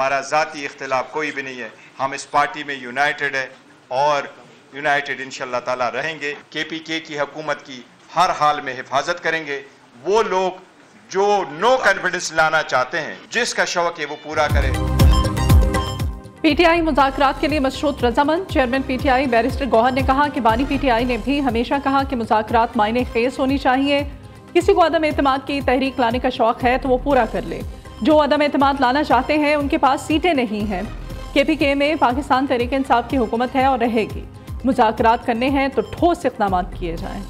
हमारा ज़ाती इख्तिलाफ कोई भी नहीं है। हम इस पार्टी में यूनाइटेड है और यूनाइटेड इंशाअल्लाह ताला रहेंगे। KPK की हुकूमत की हर हाल में हिफाजत करेंगे। वो लोग जो नो कॉन्फिडेंस लाना चाहते हैं, जिसका शौक है वो पूरा करें। PTI मुज़ाकरात के लिए मशरूत रजामंद। चेयरमैन PTI बैरिस्टर गौहर ने कहा कि बानी PTI ने भी हमेशा कहा कि मुज़ाकरात मायने खेज होनी चाहिए। किसी को अदम एतमाद की तहरीक लाने का शौक है तो वो पूरा कर ले। जो अदम एतमाद लाना चाहते हैं उनके पास सीटें नहीं हैं। KPK में पाकिस्तान तहरीक इंसाफ की हुकूमत है और रहेगी। मुज़ाकरात करने हैं तो ठोस इक़दाम किए जाएं।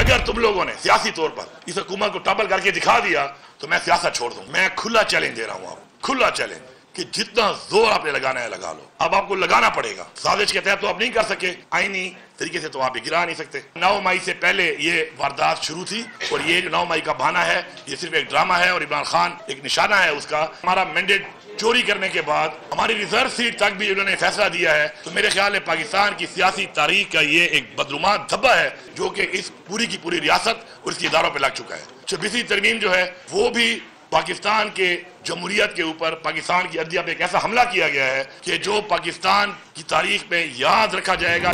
अगर तुम लोगों ने सियासी तौर पर इस हुकूमत को टॉपल करके दिखा दिया तो मैं सियासत छोड़ दूं। मैं खुला चैलेंज दे रहा हूं आपको, खुला चैलेंज कि जितना जोर आपने लगाना है लगा लो। अब आपको लगाना पड़ेगा। साजिश के तहत तो आप नहीं कर सके, आईनी तरीके से तो आप गिरा नहीं सकते। 9 मई से पहले ये वारदात शुरू थी और ये 9 मई का बहाना है, ये सिर्फ एक ड्रामा है और इमरान खान एक निशाना है उसका। हमारा मैंडेट चोरी करने के बाद हमारी रिजर्व सीट तक भी उन्होंने फैसला दिया है। तो मेरे ख्याल है पाकिस्तान की सियासी तारीख का ये एक बदरुमान धब्बा है जो कि इस पूरी की पूरी रियासत और इसके इदारों पर लग चुका है। 26वीं तरमीम जो है वो भी पाकिस्तान के जमहूरियत के ऊपर, पाकिस्तान की अदलिया पे एक ऐसा हमला किया गया है कि जो पाकिस्तान की तारीख में याद रखा जाएगा।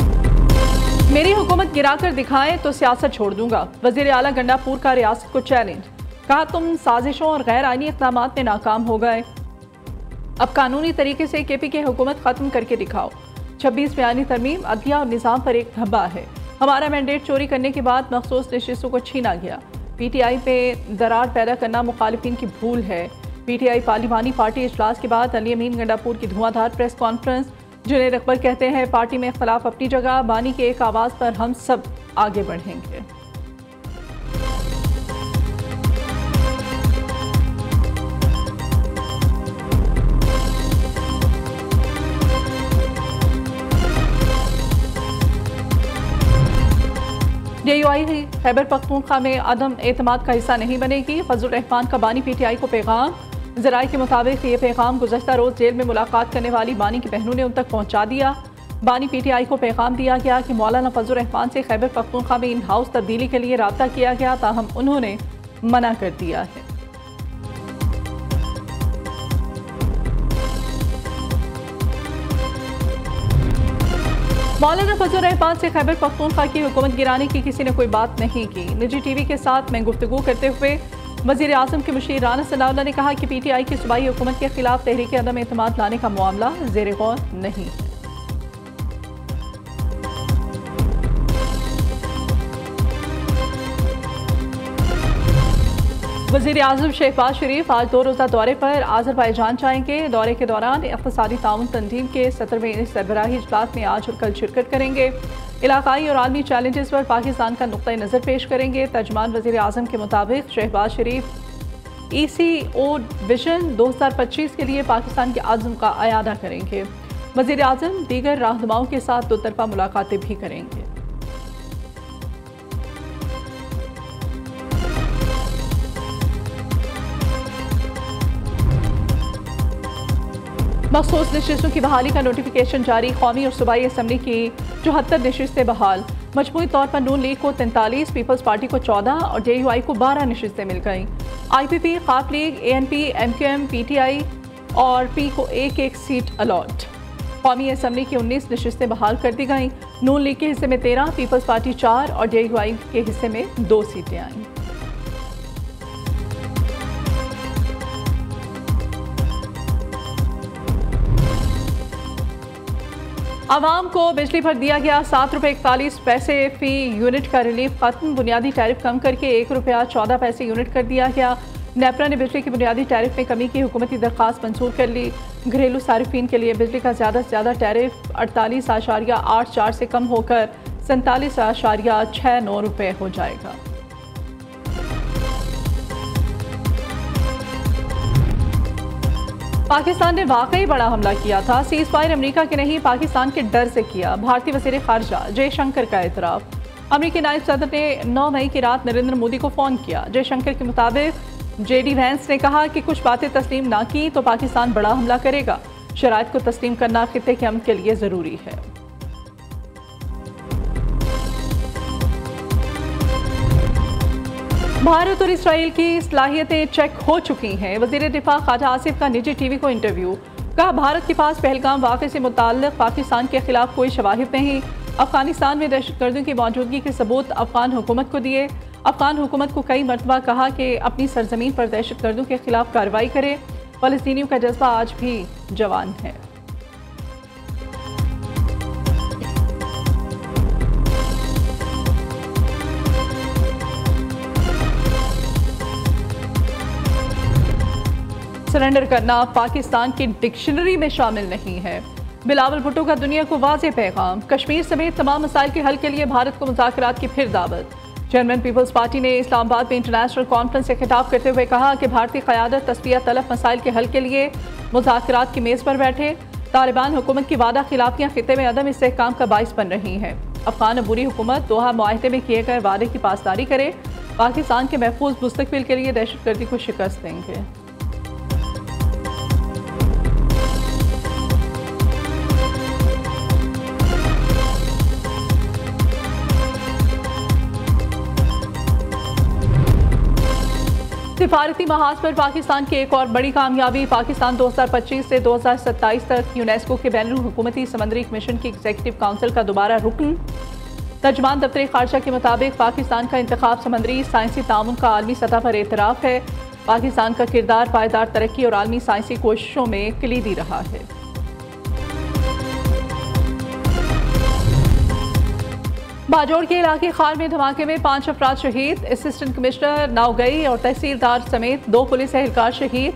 मेरी हुकूमत गिरा कर दिखाएं तो सियासत छोड़ दूंगा। वजीर आला गंडापुर का रियासत को चैलेंज। कहा तुम साजिशों और गैर आईनी इक़दाम में नाकाम हो गए, अब कानूनी तरीके से KPK हुकूमत खत्म करके दिखाओ। 26 बयानी तरमीम अदलिया और निज़ाम पर एक धब्बा है। हमारा मैंडेट चोरी करने के बाद मखसूस नशिस्तों को छीना गया। PTI पे दरार पैदा करना मुखालिफिन की भूल है। PTI पार्लिमानी पार्टी इजलास के बाद अली अमीन गंडापुर की धुआंधार प्रेस कॉन्फ्रेंस। जुनैद अकबर कहते हैं पार्टी में इख्तलाफ अपनी जगह, बानी के एक आवाज़ पर हम सब आगे बढ़ेंगे। DUI खैबर पख्तूनख्वा में अदम एतमाद का हिस्सा नहीं बनेगी। फजल रहमान का बानी PTI को पैगाम। ज़राए के मुताबिक ये पैगाम गुज़श्ता रोज़ जेल में मुलाकात करने वाली बानी की बहनों ने उन तक पहुँचा दिया। बानी PTI को पैगाम दिया गया कि मौलाना फजल रहमान से खैबर पख्तूनख्वा में इन हाउस तब्दीली के लिए रब्ता किया गया, ताहम उन्होंने मना कर दिया है। मौलाना फजल रहमान से खैबर पख्तूनख्वा की हुकूमत गिराने की किसी ने कोई बात नहीं की। निजी TV के साथ में गुफ्तगू करते हुए वज़ीर आज़म के मुशीर राना सनाउल्लाह ने कहा कि PTI की सूबाई हुकूमत के खिलाफ तहरीक अदम एतमाद लाने का मामला ज़ेर गौर नहीं है। वज़ीर आज़म शहबाज शरीफ आज 2 रोज़ा दौरे पर आज़रबाईजान जाएंगे। दौरे के दौरान इक़्तिसादी ताउन तंजीम के 17वें सरबराही इजलास में आज और कल शिरकत करेंगे। इलाकाई और आलमी चैलेंजेस पर पाकिस्तान का नुक्ता नज़र पेश करेंगे। तर्जमान वज़ीर आज़म के मुताबिक शहबाज शरीफ ECO विजन 2025 के लिए पाकिस्तान के आज़म का अयादा करेंगे। वज़ीर आज़म दीगर रहनुमाओं के साथ 2 तरफ़ा मुलाकातें भी करेंगे। मखसूस नशिस्तों की बहाली का नोटिफिकेशन जारी। कौमी और सूबाई असम्बली की 74 नशिस्तें बहाल। मजमूई तौर पर नून लीग को 43, पीपल्स पार्टी को 14 और JUI को 12 नशिस्तें मिल गईं। IPP, खाप लीग, ANP, MQM, PTI और P को एक सीट अलॉट। कौमी असम्बली की 19 नशिस्तें बहाल कर दी गईं। नून लीग के हिस्से में 13, पीपल्स पार्टी 4 और JUI के हिस्से में 2 सीटें आईं। आवाम को बिजली पर दिया गया 7 रुपये 41 पैसे फी यूनिट का रिलीफ खत्म। बुनियादी टैरिफ कम करके 1 रुपया 14 पैसे यूनिट कर दिया गया। नेपरा ने बिजली की बुनियादी टैरिफ में कमी की हुकूमती दरख्वास्त मंजूर कर ली। घरेलू सारिफीन के लिए बिजली का ज़्यादा से ज़्यादा टैरिफ 48.84 से कम होकर 47.69 रुपये हो जाएगा। पाकिस्तान ने वाकई बड़ा हमला किया था। सीज फायर अमरीका के नहीं पाकिस्तान के डर से किया। भारतीय वज़ीर ख़ारजा जयशंकर का एतराफ़। अमरीकी नायब सदर ने 9 मई की रात नरेंद्र मोदी को फ़ोन किया। जयशंकर के मुताबिक JD वैंस ने कहा कि कुछ बातें तस्लीम ना की तो पाकिस्तान बड़ा हमला करेगा। शराइत को तस्लीम करना खित्ते के अमन के लिए ज़रूरी है। भारत और इसराइल की सलाहियतें चेक हो चुकी हैं। वज़ीर दिफा ख्वाजा आसिफ का निजी टीवी को इंटरव्यू। कहा, भारत के पास पहलगाम वाक़े से मुताल्लिक़ पाकिस्तान के खिलाफ कोई शवाहिद नहीं। अफगानिस्तान में दहशतगर्दों की मौजूदगी के सबूत अफगान हुकूमत को दिए। अफगान हुकूमत को कई मरतबा कहा कि अपनी सरजमीन पर दहशतगर्दों के खिलाफ कार्रवाई करे। फ़लस्तीनियों का जज्बा आज भी जवान है। सरेंडर करना पाकिस्तान की डिक्शनरी में शामिल नहीं है। बिलावल भुट्टो का दुनिया को वाज़ेह पैगाम। कश्मीर समेत तमाम मसाइल के हल के लिए भारत को मुज़ाकरात की फिर दावत। चेयरमैन पीपल्स पार्टी ने इस्लामाबाद में इंटरनेशनल कॉन्फ्रेंस से खिताब करते हुए कहा कि भारतीय क़यादत तस्फिया तलब मसाइल के हल के लिए मुज़ाकरात की मेज़ पर बैठे। तालिबान हुकूमत की वादा खिलाफियाँ खिते में अदम इस्तेहकाम का बाइस बन रही हैं। अफगान अबूरी हुकूमत दोहा मुआहदे में किए गए वादे की पासदारी करे। पाकिस्तान के महफूज मुस्तकबिल के लिए दहशतगर्दी को शिकस्त देंगे। सिफारती महाज पर पाकिस्तान की एक और बड़ी कामयाबी। पाकिस्तान 2025 से 2027 तक यूनेस्को के बैनुल हुकूमती समंदरी कमीशन की एग्जीक्यूटिव काउंसिल का दोबारा रुकन। तर्जमान दफ्तर खारजा के मुताबिक पाकिस्तान का इंतखाब समंदरी साइंसी ताउन का आलमी सतह पर एतराफ़ है। पाकिस्तान का किरदार पायदार तरक्की और आलमी साइंसी कोशिशों में कलीदी रहा है। बाजोड़ के इलाके खार में धमाके में 5 अफराद शहीद। असिस्टेंट कमिश्नर नावगई और तहसीलदार समेत 2 पुलिस एहलकार शहीद।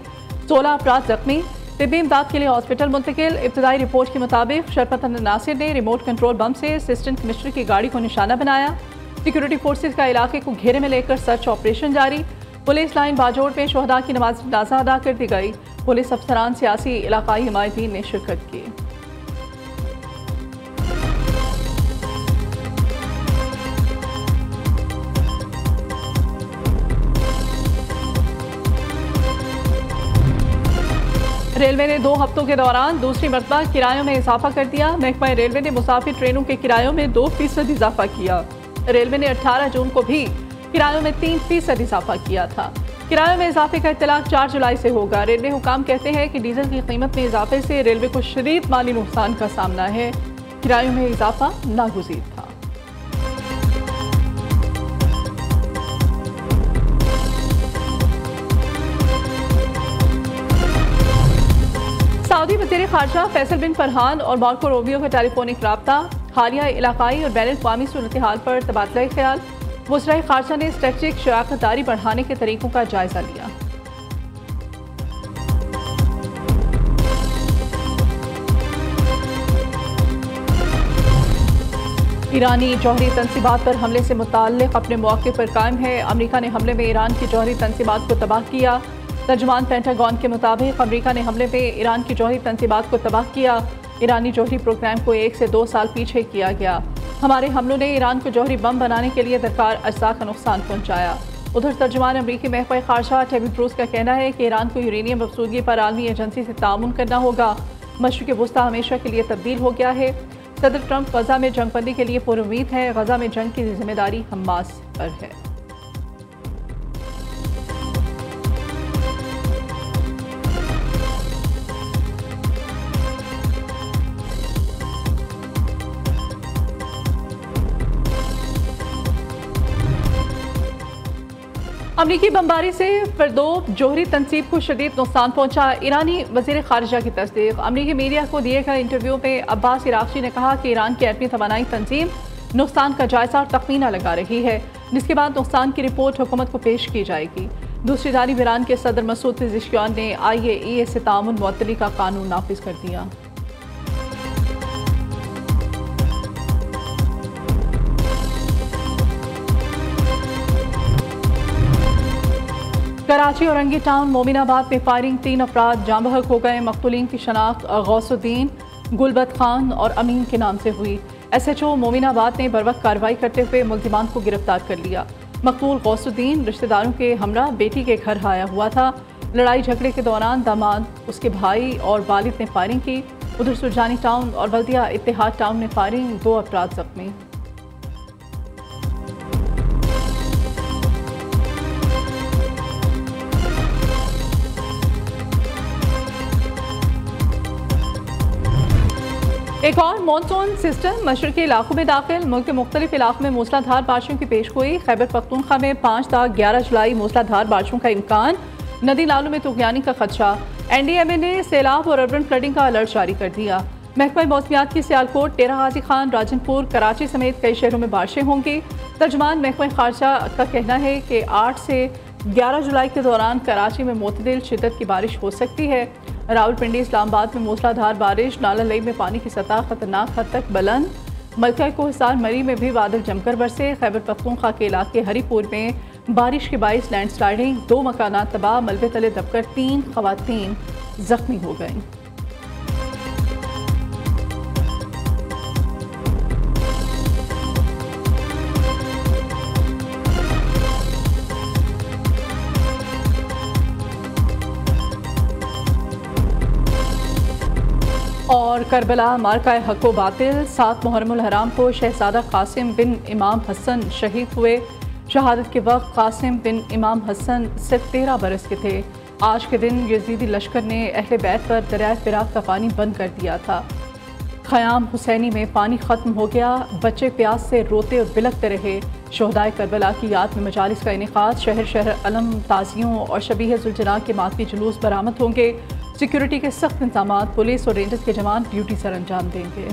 16 अफराद जख्मी। तिब्बी इमदाद के लिए हॉस्पिटल मुंतकिल। इब्तदाई रिपोर्ट के मुताबिक शरफत नासिर ने रिमोट कंट्रोल बम से असिस्टेंट कमिश्नर की गाड़ी को निशाना बनाया। सिक्योरिटी फोर्सेज का इलाके को घेरे में लेकर सर्च ऑपरेशन जारी। पुलिस लाइन बाजोड़ में शोहदा की नमाज जनाजा अदा कर दी गई। पुलिस अफसरान, सियासी, इलाकाई हिमायतीन ने शिरकत की। रेलवे ने 2 हफ्तों के दौरान दूसरी मरतबा किरायों में इजाफा कर दिया। महकमा रेलवे ने मुसाफिर ट्रेनों के किरायों में 2% इजाफा किया। रेलवे ने 18 जून को भी किरायों में 3% इजाफा किया था। किरायों में इजाफे का इत्तलाक 4 जुलाई से होगा। रेलवे हुकाम कहते हैं कि डीजल की कीमत में इजाफे से रेलवे को शदीद माली नुकसान का सामना है। किरायों में इजाफा नागुज़ीर था। सऊदी वज़ीर ख़ारजा फैसल बिन फरहान और मार्को रूबियो का टेलीफोनिक राब्ता। हालिया इलाकाई और बैन अक़वामी सूरत हाल पर तबादला ख्याल। वज़ीर ख़ारजा ने स्ट्रेटेजिक शराकतदारी बढ़ाने के तरीकों का जायजा लिया। ईरानी जौहरी तंसीबात पर हमले से मुताल्लिक़ अपने मौक़े पर कायम है। अमरीका ने हमले में ईरान की जौहरी तंसीबात को तबाह किया। तर्जुमान पेंटागन के मुताबिक अमरीका ने हमले में ईरान की जौहरी तंसीबात को तबाह किया। ईरानी जौहरी प्रोग्राम को 1 से 2 साल पीछे किया गया। हमारे हमलों ने ईरान को जौहरी बम बनाने के लिए दरकार अज्जा का नुकसान पहुँचाया। उधर तर्जुमान अमरीकी महकमा ख़ारजा टेबी ब्रूस का कहना है कि ईरान को यूरेनियम अफसूदगी पर आलमी एजेंसी से तामुन करना होगा। मशरिक़ वुस्ता हमेशा के लिए तब्दील हो गया है। सदर ट्रंप गजा में जंगबंदी के लिए पुरुम्मीद है। गजा में जंग की जिम्मेदारी हमास पर है। अमरीकी बमबारी से फरदो जौहरी तंसीब को शदीद नुकसान पहुंचा। ईरानी वज़ीर ख़ारिजा की तस्दीक। अमरीकी मीडिया को दिए गए इंटरव्यू में अब्बास इराक़ची ने कहा कि ईरान की एटमी तवानाई तंजीम नुकसान का जायजा और तखमीना लगा रही है, जिसके बाद नुकसान की रिपोर्ट हुकूमत को पेश की जाएगी। दूसरी जानिब ईरान के सदर मसूद पेज़ेश्कियान ने IAEA से तामुन मुअत्तली का कानून नाफिज कर दिया। कराची औरंगी टाउन मोमिनाबाद में फायरिंग, 3 अफराद जाँ बहक हो गए। मकतूलीन की शनाख्त गौसुद्दीन, गुलबत खान और अमीन के नाम से हुई। SHO मोमिनाबाद ने बरवक्त कार्रवाई करते हुए मुल्जिमान को गिरफ्तार कर लिया। मकतूल गौसुद्दीन रिश्तेदारों के हमरा बेटी के घर आया हुआ था। लड़ाई झगड़े के दौरान दामाद, उसके भाई और वालिद ने फायरिंग की। उधर सुरजानी टाउन और बल्दिया इत्तेहाद टाउन में फायरिंग, 2 अफराद जख्मी। एक और मानसून सिस्टम मशरकी इलाकों में दाखिल। मुल्क के मुख्तलिफ इलाकों में मूसलाधार बारिशों की पेशगोई। खैबर पख्तूनख्वा में 5 ta 11 जुलाई मूसलाधार बारिशों का इम्कान। नदी नालों में तुगयानी का खदशा। NDMA ने सैलाब और अर्बन फ्लडिंग का अलर्ट जारी कर दिया। महकमा मौसमियात की सियालकोट, टेरा गाजी खान, राजनपुर, कराची समेत कई शहरों में बारिशें होंगी। तर्जमान महकमा खारजा का कहना है कि 8 से 11 जुलाई के दौरान कराची में मुतदिल शिद्दत की बारिश हो सकती है। रावलपिंडी, इस्लामाबाद में मूसलाधार बारिश। नाला लई में पानी की सतह खतरनाक हद तक बुलंद। मलका कोहिस्तान मरी में भी बादल जमकर बरसे। खैबर पख्तूनख्वा के इलाके हरीपुर में बारिश के बाइस लैंडस्लाइडिंग, 2 मकानात तबाह। मलबे तले दबकर 3 खवातीन जख्मी हो गईं। और करबला मार्का हक व बातिल। 7 मुहर्रमुल हराम को शहजादा कासिम बिन इमाम हसन शहीद हुए। शहादत के वक्त कासिम बिन इमाम हसन सिर्फ 13 बरस के थे। आज के दिन यजीदी लश्कर ने अहले बैत पर दरियाए फिराक का पानी बंद कर दिया था। ख़याम हुसैनी में पानी ख़त्म हो गया। बच्चे प्यास से रोते और बिलखते रहे। शोहदाए करबला की याद में मजालिस का इनेकाद। शहर शहर अलम, ताज़ियों और शबीह जुलजना के मातमी जुलूस बरामद होंगे। सिक्योरिटी के सख्त इंतजाम। पुलिस और रेंजर्स के जवान ड्यूटी सर अंजाम देंगे।